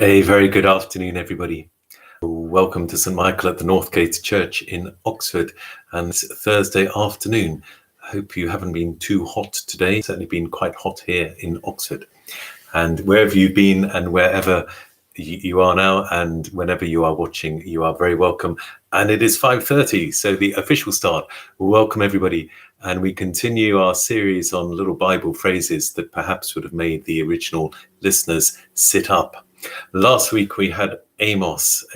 A very good afternoon, everybody. Welcome to St Michael at the Northgate Church in Oxford, and it's Thursday afternoon. I hope you haven't been too hot today. It's certainly been quite hot here in Oxford. And wherever you've been and wherever you are now and whenever you are watching, you are very welcome. And it is 5:30, so the official start. Welcome, everybody. And we continue our series on little Bible phrases that perhaps would have made the original listeners sit up. Last week we had Amos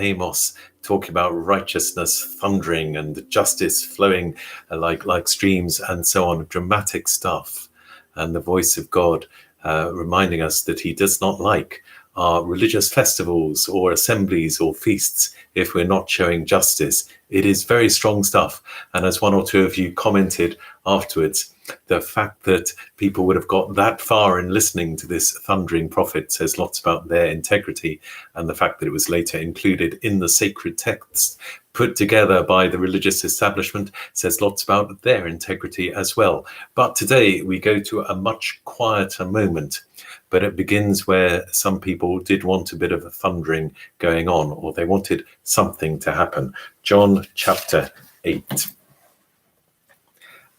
talking about righteousness thundering and justice flowing like streams and so on, dramatic stuff, and the voice of God reminding us that he does not like our religious festivals or assemblies or feasts if we're not showing justice. It is very strong stuff. And as one or two of you commented afterwards, the fact that people would have got that far in listening to this thundering prophet says lots about their integrity, and the fact that it was later included in the sacred texts put together by the religious establishment says lots about their integrity as well. But today we go to a much quieter moment, but it begins where some people did want a bit of a thundering going on, or they wanted something to happen. John chapter 8.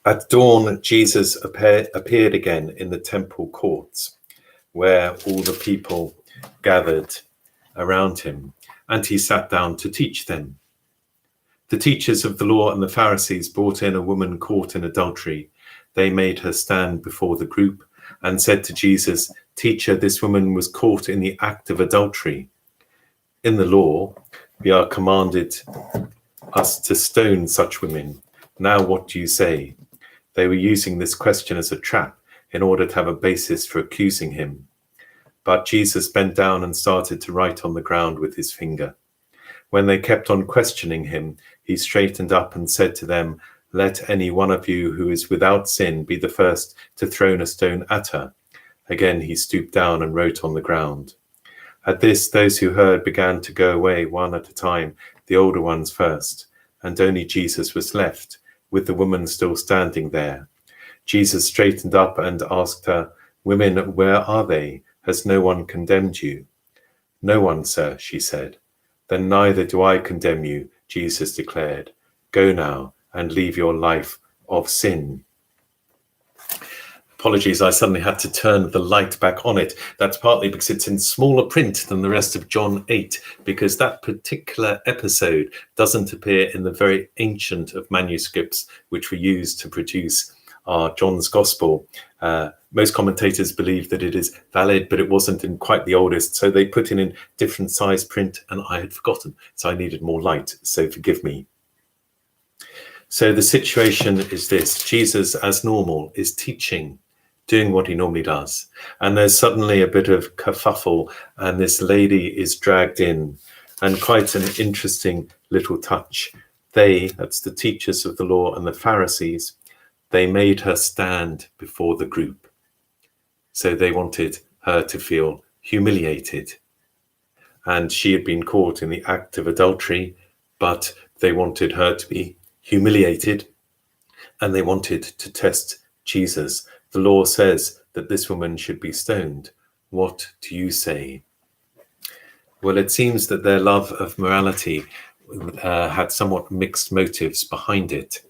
At dawn, Jesus appeared again in the temple courts, where all the people gathered around him, and he sat down to teach them. The teachers of the law and the Pharisees brought in a woman caught in adultery. They made her stand before the group and said to Jesus, "Teacher, this woman was caught in the act of adultery. In the law, we are commanded us to stone such women. Now what do you say?" They were using this question as a trap in order to have a basis for accusing him. But Jesus bent down and started to write on the ground with his finger. When they kept on questioning him, he straightened up and said to them, "Let any one of you who is without sin be the first to throw a stone at her." Again he stooped down and wrote on the ground. At this, those who heard began to go away one at a time, the older ones first, and only Jesus was left, with the woman still standing there. Jesus straightened up and asked her, "Women, where are they? Has no one condemned you?" "No one, sir," she said. "Then neither do I condemn you," Jesus declared. "Go now and leave your life of sin." Apologies, I suddenly had to turn the light back on it. That's partly because it's in smaller print than the rest of John 8, because that particular episode doesn't appear in the very ancient of manuscripts which were used to produce our John's Gospel. Most commentators believe that it is valid, but it wasn't in quite the oldest, so they put in different size print, and I had forgotten, so I needed more light, so forgive me. So the situation is this: Jesus, as normal, is teaching, doing what he normally does, and there's suddenly a bit of kerfuffle, and this lady is dragged in, and quite an interesting little touch. That's the teachers of the law and the Pharisees, they made her stand before the group. So they wanted her to feel humiliated, and she had been caught in the act of adultery, but they wanted her to be humiliated, and they wanted to test Jesus. The law says that this woman should be stoned. What do you say? Well, it seems that their love of morality had somewhat mixed motives behind it.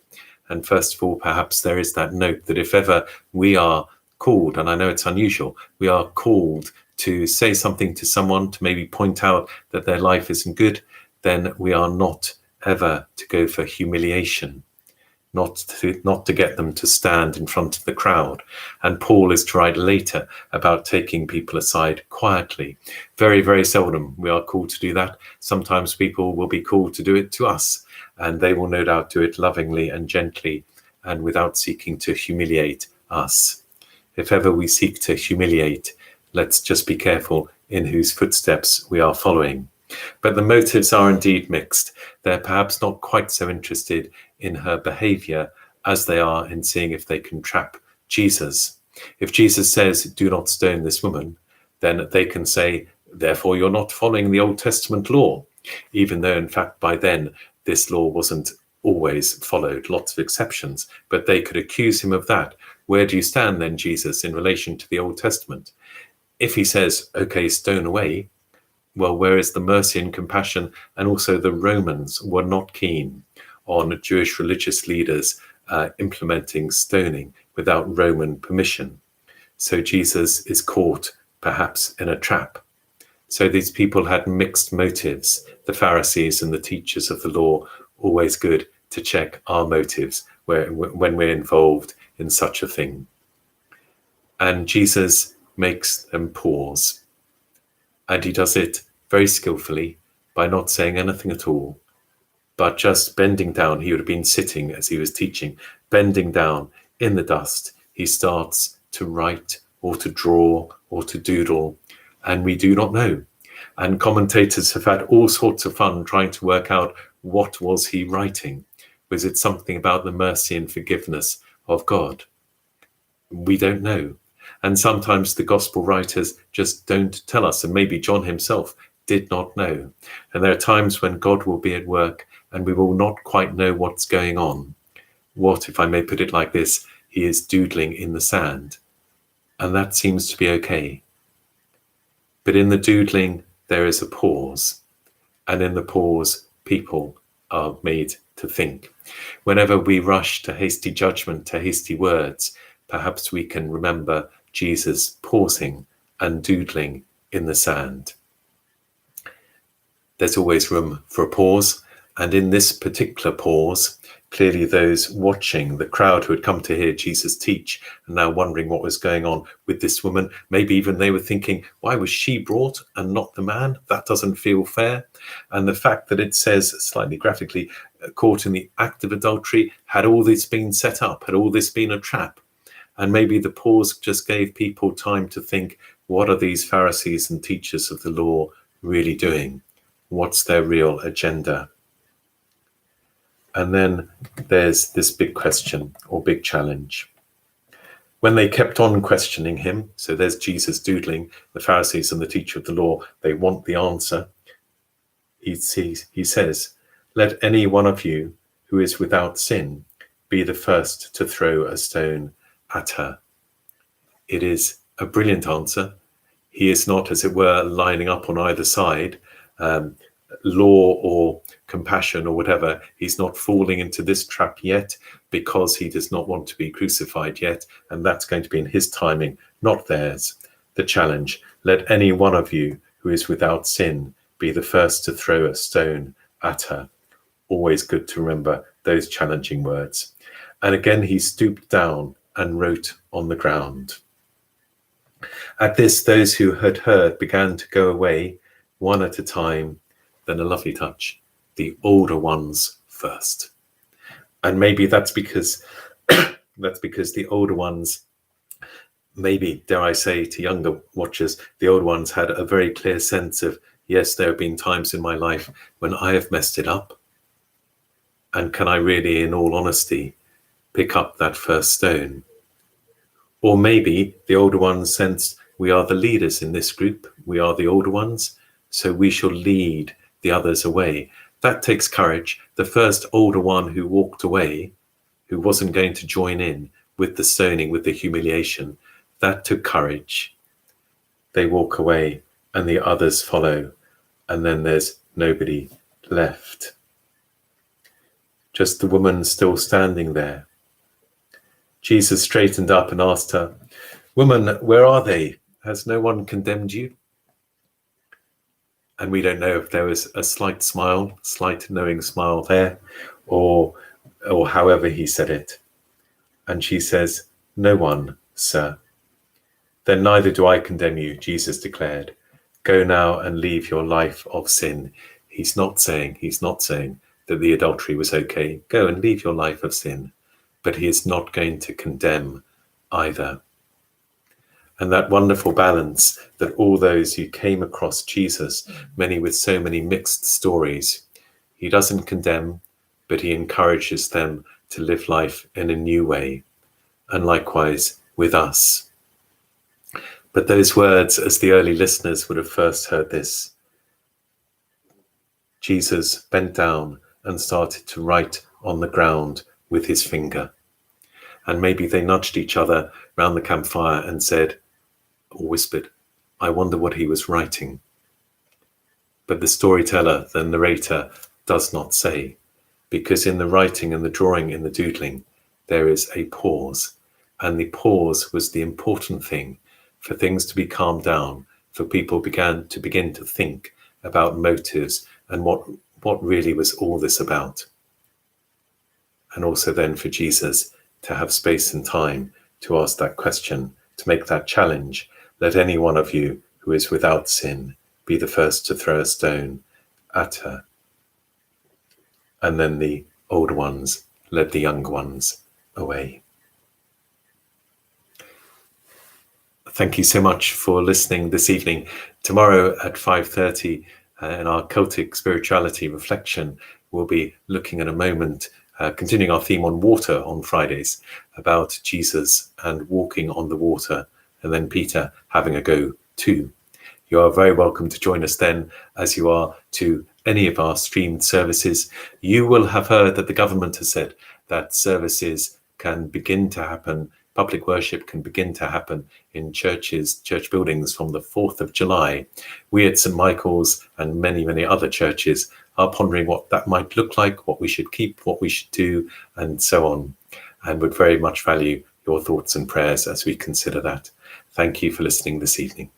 And first of all, perhaps there is that note that if ever we are called, and I know it's unusual, we are called to say something to someone, to maybe point out that their life isn't good, then we are not ever to go for humiliation. Not to get them to stand in front of the crowd. And Paul is to write later about taking people aside quietly. Very, very seldom we are called to do that. Sometimes people will be called to do it to us, and they will no doubt do it lovingly and gently and without seeking to humiliate us. If ever we seek to humiliate, let's just be careful in whose footsteps we are following. But the motives are indeed mixed. They're perhaps not quite so interested in her behavior as they are in seeing if they can trap Jesus. If Jesus says, "Do not stone this woman," then they can say, "Therefore you're not following the Old Testament law," even though in fact by then this law wasn't always followed, lots of exceptions, but they could accuse him of that. Where do you stand then, Jesus, in relation to the Old Testament? If he says, "Okay, stone away," Well, whereas the mercy and compassion and also the Romans were not keen on Jewish religious leaders implementing stoning without Roman permission. So Jesus is caught perhaps in a trap. So these people had mixed motives. The Pharisees and the teachers of the law, always good to check our motives when we're involved in such a thing. And Jesus makes them pause. And he does it very skillfully by not saying anything at all, but just bending down. He would have been sitting as he was teaching, bending down in the dust. He starts to write or to draw or to doodle, and we do not know. And commentators have had all sorts of fun trying to work out what was he writing. Was it something about the mercy and forgiveness of God? We don't know. And sometimes the gospel writers just don't tell us, and maybe John himself did not know. And there are times when God will be at work and we will not quite know what's going on. What, if I may put it like this, he is doodling in the sand. And that seems to be okay. But in the doodling, there is a pause. And in the pause, people are made to think. Whenever we rush to hasty judgment, to hasty words, perhaps we can remember Jesus pausing and doodling in the sand. There's always room for a pause. And in this particular pause, clearly those watching, the crowd who had come to hear Jesus teach, and now wondering what was going on with this woman, maybe even they were thinking, why was she brought and not the man? That doesn't feel fair. And the fact that it says slightly graphically, caught in the act of adultery, had all this been set up? Had all this been a trap? And maybe the pause just gave people time to think, what are these Pharisees and teachers of the law really doing? What's their real agenda? And then there's this big question or big challenge. When they kept on questioning him, so there's Jesus doodling, the Pharisees and the teacher of the law, they want the answer. He says, let any one of you who is without sin be the first to throw a stone at her. It is a brilliant answer. He is not, as it were, lining up on either side, law or compassion or whatever. He's not falling into this trap yet because he does not want to be crucified yet, and that's going to be in his timing, not theirs. The challenge, let any one of you who is without sin be the first to throw a stone at her. Always good to remember those challenging words. And again, he stooped down and wrote on the ground. At this, those who had heard began to go away, one at a time. Then a lovely touch, the older ones first. And maybe that's because the older ones, maybe, dare I say to younger watchers, the older ones had a very clear sense of, yes, there have been times in my life when I have messed it up. And can I really, in all honesty, pick up that first stone? Or maybe the older ones sensed, we are the leaders in this group, we are the older ones, so we shall lead the others away. That takes courage. The first older one who walked away, who wasn't going to join in with the stoning, with the humiliation, that took courage. They walk away and the others follow, and then there's nobody left. Just the woman still standing there. Jesus straightened up and asked her, "Woman, where are they? Has no one condemned you?" And we don't know if there was a slight smile, slight knowing smile there, or however he said it. And she says, "No one, sir." "Then neither do I condemn you," Jesus declared. "Go now and leave your life of sin." He's not saying that the adultery was okay. Go and leave your life of sin. But he is not going to condemn either. And that wonderful balance that all those who came across Jesus, many with so many mixed stories, he doesn't condemn, but he encourages them to live life in a new way. And likewise with us. But those words, as the early listeners would have first heard this, Jesus bent down and started to write on the ground with his finger. And maybe they nudged each other round the campfire and said, or whispered, "I wonder what he was writing." but the storyteller, the narrator, does not say, because in the writing and the drawing in the doodling, there is a pause. And the pause was the important thing for things to be calmed down, for people begin to think about motives and what really was all this about. And also then for Jesus to have space and time to ask that question, to make that challenge. Let any one of you who is without sin be the first to throw a stone at her. And then the old ones led the young ones away. Thank you so much for listening this evening. Tomorrow at 5:30 in our Celtic spirituality reflection, we'll be looking at a moment, continuing our theme on water on Fridays, about Jesus and walking on the water, and then Peter having a go too. You are very welcome to join us then, as you are to any of our streamed services. You will have heard that the government has said that services can begin to happen, public worship can begin to happen in churches, church buildings from the 4th of July. We at St. Michael's and many, many other churches are pondering what that might look like, what we should keep, what we should do, and so on, and would very much value your thoughts and prayers as we consider that. Thank you for listening this evening.